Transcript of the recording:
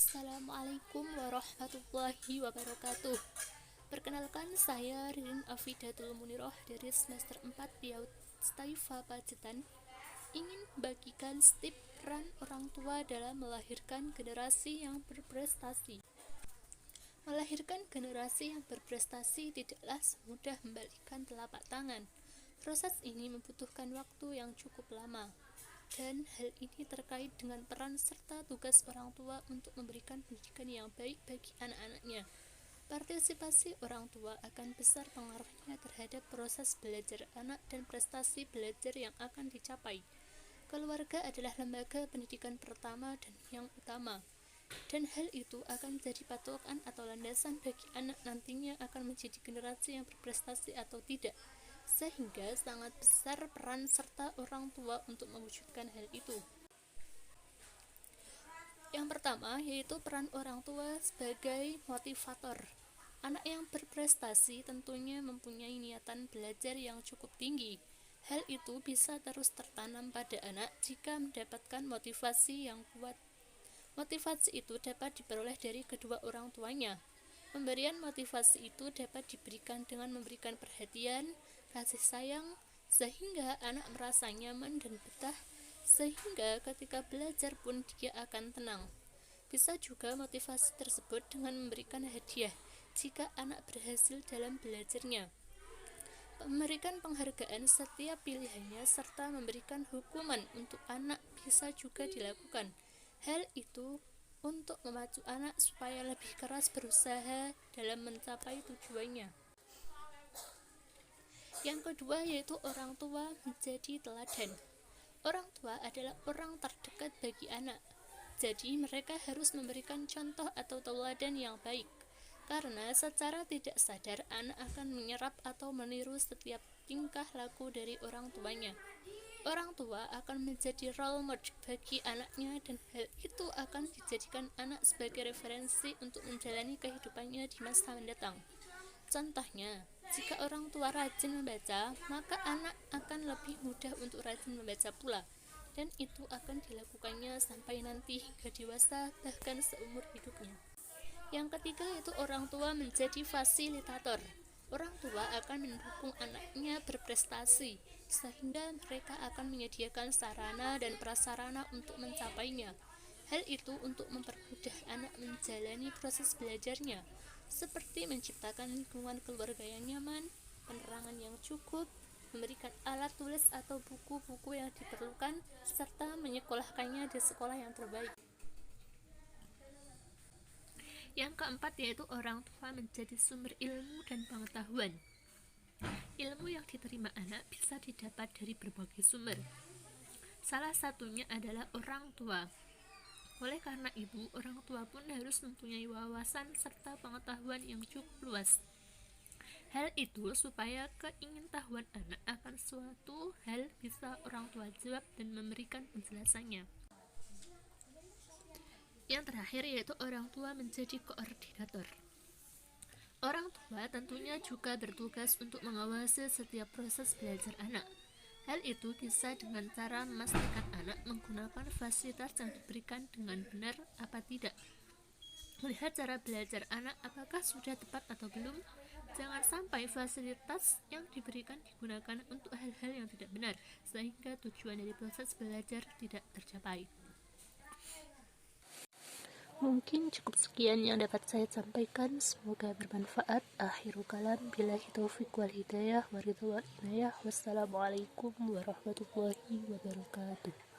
Assalamualaikum warahmatullahi wabarakatuh. Perkenalkan, saya Ririn Afidatul Muniroh dari semester 4 PIAUD Staifa Pacitan. Ingin bagikan tip peran orang tua dalam melahirkan generasi yang berprestasi. Melahirkan generasi yang berprestasi tidaklah semudah membalikan telapak tangan. Proses ini membutuhkan waktu yang cukup lama. Dan hal ini terkait dengan peran serta tugas orang tua untuk memberikan pendidikan yang baik bagi anak-anaknya. Partisipasi orang tua akan besar pengaruhnya terhadap proses belajar anak dan prestasi belajar yang akan dicapai. Keluarga adalah lembaga pendidikan pertama dan yang utama, dan hal itu akan menjadi patokan atau landasan bagi anak nantinya akan menjadi generasi yang berprestasi atau tidak. Sehingga sangat besar peran serta orang tua untuk mewujudkan hal itu. Yang pertama yaitu peran orang tua sebagai motivator. Anak yang berprestasi tentunya mempunyai niatan belajar yang cukup tinggi. Hal itu bisa terus tertanam pada anak jika mendapatkan motivasi yang kuat. Motivasi itu dapat diperoleh dari kedua orang tuanya. Pemberian motivasi itu dapat diberikan dengan memberikan perhatian, kasih sayang, sehingga anak merasa nyaman dan betah, sehingga ketika belajar pun dia akan tenang. Bisa juga motivasi tersebut dengan memberikan hadiah jika anak berhasil dalam belajarnya. Memberikan penghargaan setiap pilihannya serta memberikan hukuman untuk anak bisa juga dilakukan. Hal itu untuk memacu anak supaya lebih keras berusaha dalam mencapai tujuannya. Yang kedua yaitu orang tua menjadi teladan. Orang tua adalah orang terdekat bagi anak. Jadi mereka harus memberikan contoh atau teladan yang baik. Karena secara tidak sadar anak akan menyerap atau meniru setiap tingkah laku dari orang tuanya. Orang tua akan menjadi role model bagi anaknya dan hal itu akan dijadikan anak sebagai referensi untuk menjalani kehidupannya di masa mendatang. Contohnya, jika orang tua rajin membaca, maka anak akan lebih mudah untuk rajin membaca pula, dan itu akan dilakukannya sampai nanti hingga dewasa, bahkan seumur hidupnya. Yang ketiga yaitu orang tua menjadi fasilitator. Orang tua akan mendukung anaknya berprestasi, sehingga mereka akan menyediakan sarana dan prasarana untuk mencapainya. Hal itu untuk mempermudah anak menjalani proses belajarnya, seperti menciptakan lingkungan keluarga yang nyaman, penerangan yang cukup, memberikan alat tulis atau buku-buku yang diperlukan, serta menyekolahkannya di sekolah yang terbaik. Yang keempat yaitu orang tua menjadi sumber ilmu dan pengetahuan. Ilmu yang diterima anak bisa didapat dari berbagai sumber. Salah satunya adalah orang tua. Oleh karena itu, orang tua pun harus mempunyai wawasan serta pengetahuan yang cukup luas. Hal itu supaya keingintahuan anak akan suatu hal bisa orang tua jawab dan memberikan penjelasannya. Yang terakhir yaitu orang tua menjadi koordinator. Orang tua tentunya juga bertugas untuk mengawasi setiap proses belajar anak. Hal itu bisa dengan cara memastikan anak menggunakan fasilitas yang diberikan dengan benar apa tidak. Melihat cara belajar anak apakah sudah tepat atau belum. Jangan sampai fasilitas yang diberikan digunakan untuk hal-hal yang tidak benar, sehingga tujuan dari proses belajar tidak tercapai. Mungkin cukup sekian yang dapat saya sampaikan, semoga bermanfaat. Akhirul kalam, billahi taufiq wal hidayah, waridha wal inayah. Wassalamualaikum warahmatullahi wabarakatuh.